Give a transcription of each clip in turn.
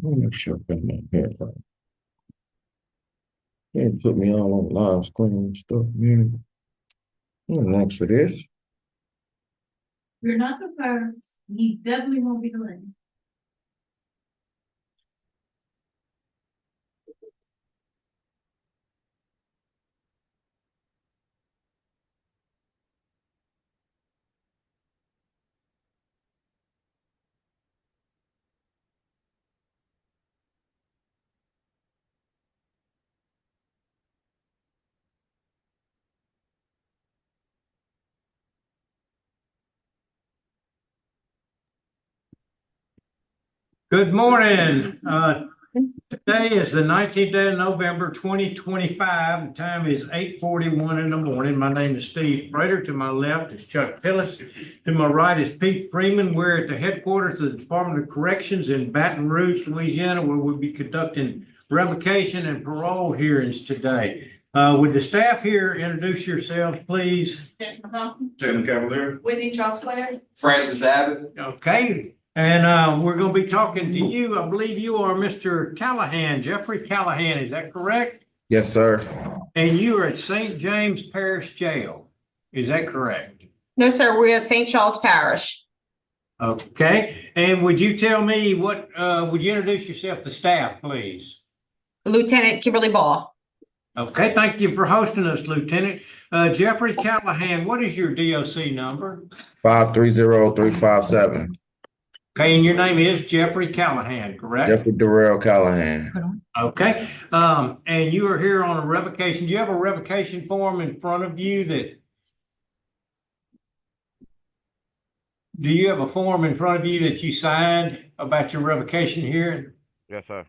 Make sure I got my hair right. Can't put me all on live screen and stuff, man. Thanks for this. You're not the first. He definitely won't be the last. Good morning. Today is the 19th day of November, 2025. The time is 8:41 in the morning. My name is Steve Prater. To my left is Chuck Tillis. To my right is Pete Freeman. We're at the headquarters of the Department of Corrections in Baton Rouge, Louisiana, where we'll be conducting revocation and parole hearings today. Would the staff here introduce yourselves, please? Jalen Cavalier. Whitney Trostclair. Francis Abbott. Okay. And we're going to be talking to you. I believe you are Mr. Callahan, Jeffrey Callahan. Is that correct? Yes, sir. And you are at St. James Parish Jail. Is that correct? No, sir, we're at St. Charles Parish. Okay. And would you tell me would you introduce yourself to staff, please? Lieutenant Kimberly Ball. Okay. Thank you for hosting us, Lieutenant. Jeffrey Callahan, what is your DOC number? 530357. Okay. And your name is Jeffrey Callahan, correct? Jeffrey Darrell Callahan. Okay. And you are here on a revocation. Do you have a revocation form in front of you do you have a form in front of you that you signed about your revocation hearing? Yes, sir.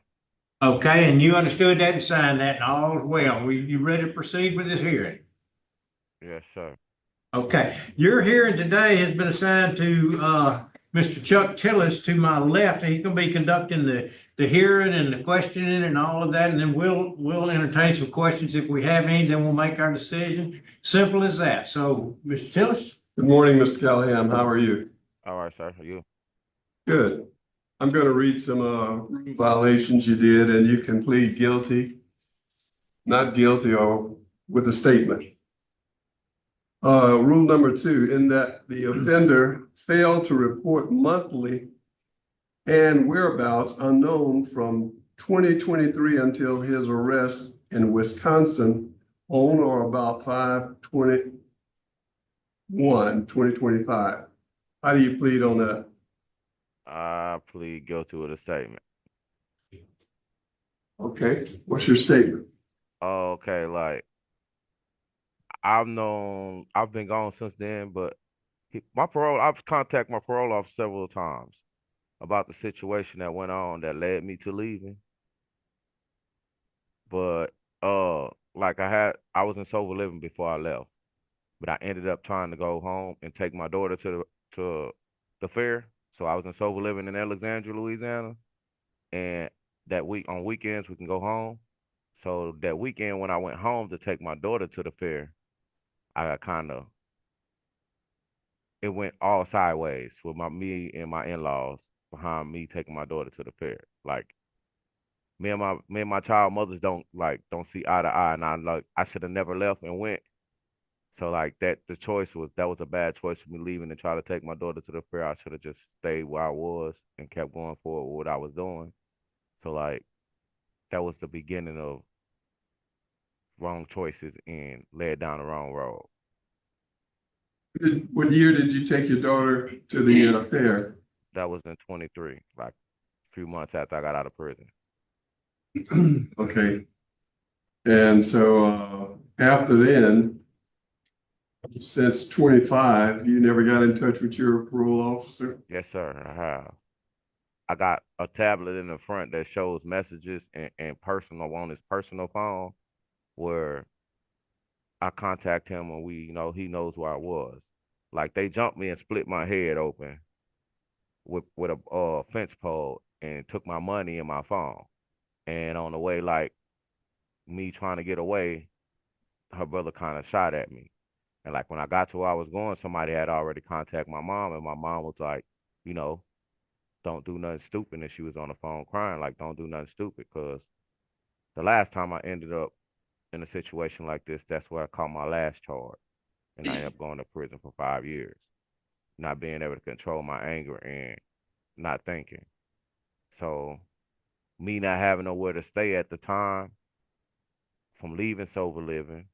Okay, and you understood that and signed that and all is well. You ready to proceed with this hearing? Yes, sir. Okay, your hearing today has been assigned to Mr. Chuck Tillis to my left, and he's going to be conducting the hearing and the questioning and all of that, and then we'll entertain some questions if we have any, then we'll make our decision. Simple as that. So, Mr. Tillis? Good morning, Mr. Callahan. How are you? All right, sir. You. Good. I'm going to read some violations you did, and you can plead guilty, not guilty, or with a statement. Rule number 2, in that the offender failed to report monthly and whereabouts unknown from 2023 until his arrest in Wisconsin on or about 5/21/2025. How do you plead on that? I plead guilty with a statement. Okay, what's your statement? Okay, like I've been gone since then, but I've contacted my parole officer several times about the situation that went on that led me to leaving. But like I was in sober living before I left, but I ended up trying to go home and take my daughter to the fair. So I was in sober living in Alexandria, Louisiana, and that week on weekends we can go home. So that weekend when I went home to take my daughter to the fair, I got it went all sideways with me and my in-laws behind me taking my daughter to the fair. Like me and my child mothers don't see eye to eye, and I should have never left and went. So like that was a bad choice for me leaving and try to take my daughter to the fair. I should have just stayed where I was and kept going forward with what I was doing. So like that was the beginning of wrong choices and led down the wrong road. What year did you take your daughter to the fair? That was in 23, like a few months after I got out of prison. Okay. And so after then, since 25, you never got in touch with your parole officer? Yes, sir, I have. I got a tablet in the front that shows messages and personal on his personal phone where I contact him and he knows where I was. Like they jumped me and split my head open with a fence pole and took my money and my phone. And on the way, like me trying to get away, her brother kind of shot at me. And like when I got to where I was going, somebody had already contacted my mom, and my mom was like, you know, don't do nothing stupid. And she was on the phone crying, like, don't do nothing stupid. Because the last time I ended up in a situation like this, that's where I caught my last charge. And I ended up going to prison for 5 years, not being able to control my anger and not thinking. So, me not having nowhere to stay at the time, from leaving sober living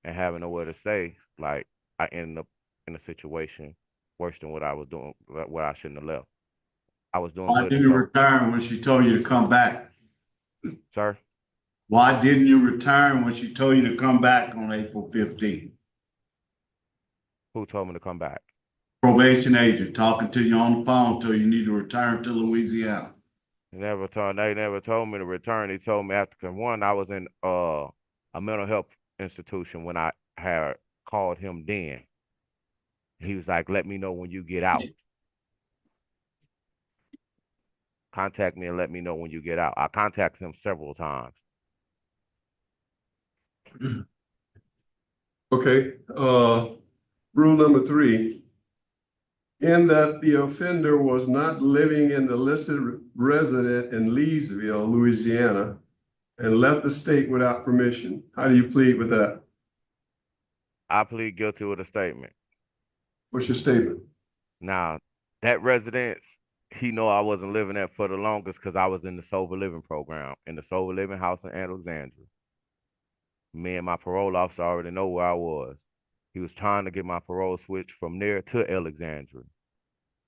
and having nowhere to stay, like, I ended up in a situation worse than what I was doing, what I shouldn't have left. I was doing Why good. didn't you return when she told you to come back? Sir? Why didn't you return when she told you to come back on April 15th? Who told me to come back? Probation agent talking to you on the phone till you need to return to Louisiana. They never told me to return. He told me after one, I was in a mental health institution when I had called him then. He was like, let me know when you get out. Contact me and let me know when you get out. I contacted him several times. Okay, rule number 3. In that the offender was not living in the listed resident in Leesville, Louisiana, and left the state without permission. How do you plead with that? I plead guilty with a statement. What's your statement? Now, that residence, he know I wasn't living there for the longest because I was in the sober living program, in the sober living house in Alexandria. Me and my parole officer already know where I was. He was trying to get my parole switched from there to Alexandria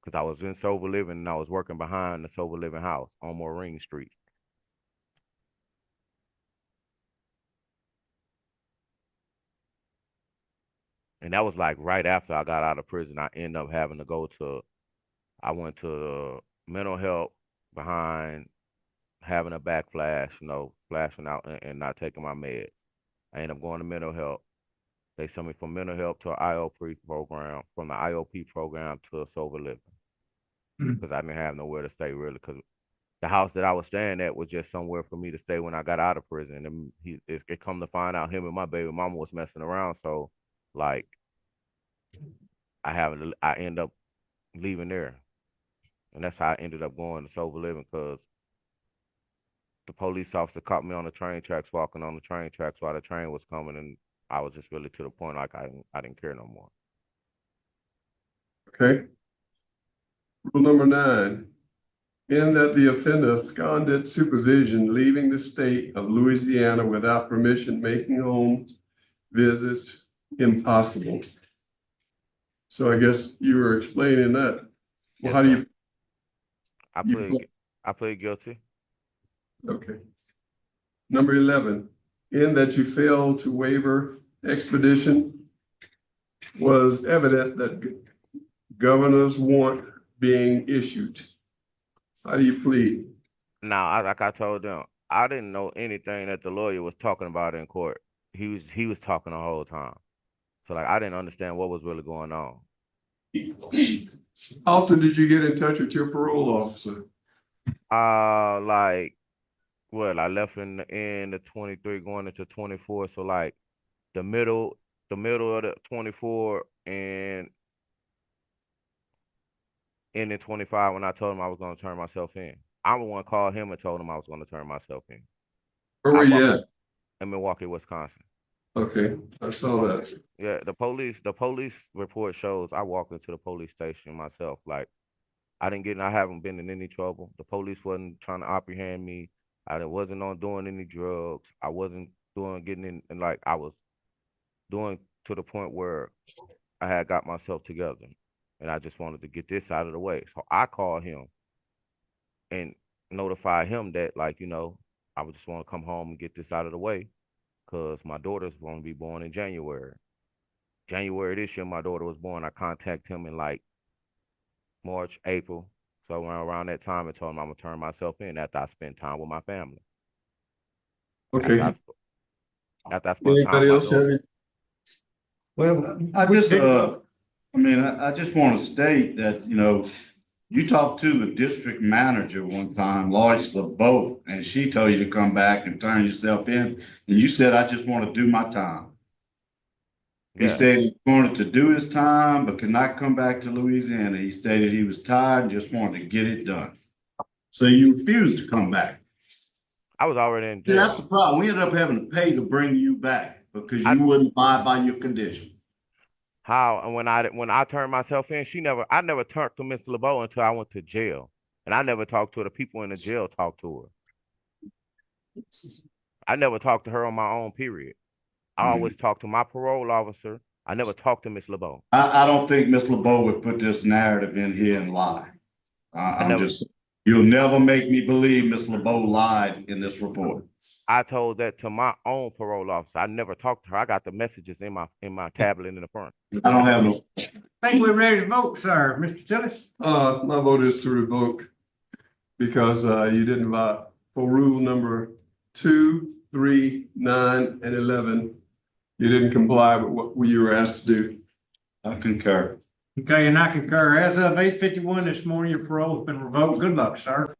because I was in sober living and I was working behind the sober living house on Maureen Street. And that was like right after I got out of prison. I ended up having to I went to mental health behind having a backflash, flashing out and not taking my meds. I ended up going to mental health. They sent me from mental health to an IOP program, from the IOP program to a sober living. Because I didn't have nowhere to stay really. Because the house that I was staying at was just somewhere for me to stay when I got out of prison. And it come to find out him and my baby mama was messing around. So, like, I end up leaving there. And that's how I ended up going to sober living because the police officer caught me on the train tracks, walking on the train tracks while the train was coming. And I was just really to the point like I didn't care no more. Okay. Rule number 9. In that the offender absconded supervision, leaving the state of Louisiana without permission, making home visits impossible. So I guess you were explaining that. Well, Yes, how do sir. you? I plead guilty. Okay. Number 11, in that you failed to waiver expedition, was evident that governor's warrant being issued. How do you plead? Now, like I told them, I didn't know anything that the lawyer was talking about in court. He was talking the whole time. So like I didn't understand what was really going on. How often did you get in touch with your parole officer? I left in the end of 23 going into 24. So like the middle of the 24 and ending 25 when I told him I was going to turn myself in. I'm the one called him and told him I was going to turn myself in. Where were you at? In Milwaukee, Wisconsin. Okay, I saw that. Yeah, the police report shows I walked into the police station myself. Like I haven't been in any trouble. The police wasn't trying to apprehend me. I wasn't on doing any drugs. I wasn't getting in, and like I was doing to the point where I had got myself together. And I just wanted to get this out of the way. So I called him and notified him that, like, I would just want to come home and get this out of the way because my daughter's going to be born in January. January this year, my daughter was born. I contacted him in like March, April. So around that time, I told him I'm going to turn myself in after I spend time with my family. Okay. After I spent time with Anybody my else have daughter. any? Well, I just want to state that, you talked to the district manager one time, Lois LeBeau, and she told you to come back and turn yourself in. And you said, I just want to do my time. He Yeah. stated he wanted to do his time, but could not come back to Louisiana. He stated he was tired and just wanted to get it done. So you refused to come back. I was already in See, that's jail. the problem. We ended up having to pay to bring you back because I- you wouldn't abide by your condition. How and when I turned myself in, I never turned to Miss LeBeau until I went to jail. And I never talked to her. The people in the jail talked to her. I never talked to her on my own, period. I always talked to my parole officer. I never talked to Miss LeBeau. I don't think Ms. LeBeau would put this narrative in here and lie. I'm never- just, you'll never make me believe Ms. LeBeau lied in this report. I told that to my own parole officer. I never talked to her. I got the messages in my tablet in the front. I don't have no, I think we're ready to vote, sir. Mr. Tillis? My vote is to revoke because you didn't vote for rule number 2, 3, 9, and 11. You didn't comply with what you were asked to do. I concur. Okay, and I concur. As of 8:51 this morning, your parole's been revoked. Good luck, sir.